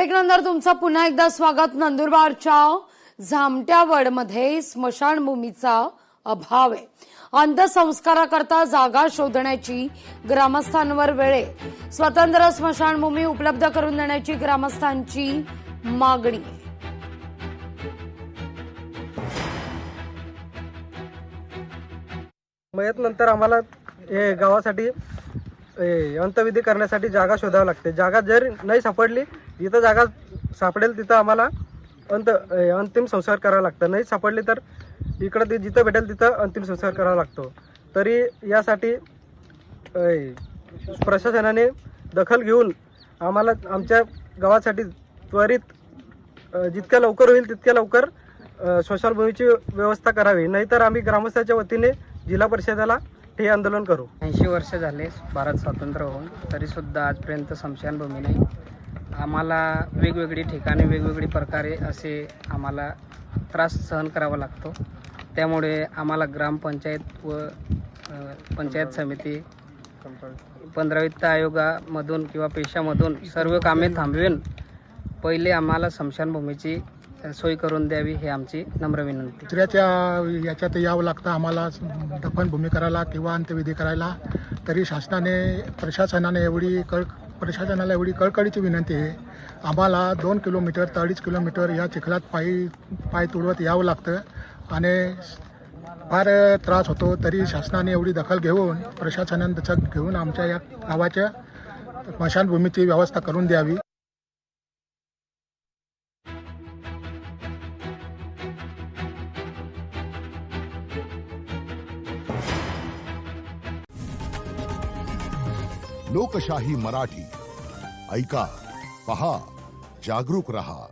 नंतर तुमचं पुन्हा एकदा स्वागत। नंदुरबारच्या झामट्यावडमध्ये स्मशानभूमीचा अभाव आहे। अंत्यसंस्काराकरता जागा शोधण्याची ग्रामस्थांवर वेळ आहे। स्वतंत्र स्मशानभूमी उपलब्ध करून देण्याची ग्रामस्थांची मागणी आहे। मयतनंतर आम्हाला हे गावासाठी अंत्यविधी करण्यासाठी जागा शोधावी लागते। जागा जर नाही सापडली, जिथं जागा सापडेल तिथं आम्हाला अंतिम संस्कार करावा लागतं। नाही सापडली तर इकडे जिथं भेटेल तिथं अंतिम संस्कार करावा लागतो। तरी यासाठी प्रशासनाने दखल घेऊन आम्हाला आमच्या गावासाठी त्वरित जितक्या लवकर होईल तितक्या लवकर स्मशानभूमीची व्यवस्था करावी, नाहीतर आम्ही ग्रामस्थांच्या वतीने जिल्हा परिषदेला हे आंदोलन करू। 80 वर्ष झाले भारत स्वतंत्र होऊन, तरी सुद्धा आजपर्यंत स्मशानभूमी नाही। आम्हाला वेगवेगळी ठिकाणी वेगवेगळी प्रकारे असे आम्हाला त्रास सहन करावा लागतो। त्यामुळे आम्हाला ग्रामपंचायत व पंचायत समिती 15 वित्त आयोगामधून किंवा पेशामधून सर्व कामे थांबवून पहिले आम्हाला स्मशानभूमीची सोय करून द्यावी, ही आमची नम्र विनंती। दुसऱ्याच्या याच्यात यावं लागतं आम्हाला दफनभूमी करायला किंवा अंत्यविधी करायला। तरी प्रशासनाला एवढी कळकळीची विनंती आहे, आम्हाला 2 किलोमीटर ते 2.5 किलोमीटर या चिखलात पाय तुडवत यावं लागतं आणि फार त्रास होतो। तरी शासनाने एवढी दखल घेऊन प्रशासनाने दखल घेऊन आमच्या या गावाच्या स्मशानभूमीची व्यवस्था करून द्यावी। लोकशाही मराठी ऐका, पहा, जागरूक रहा।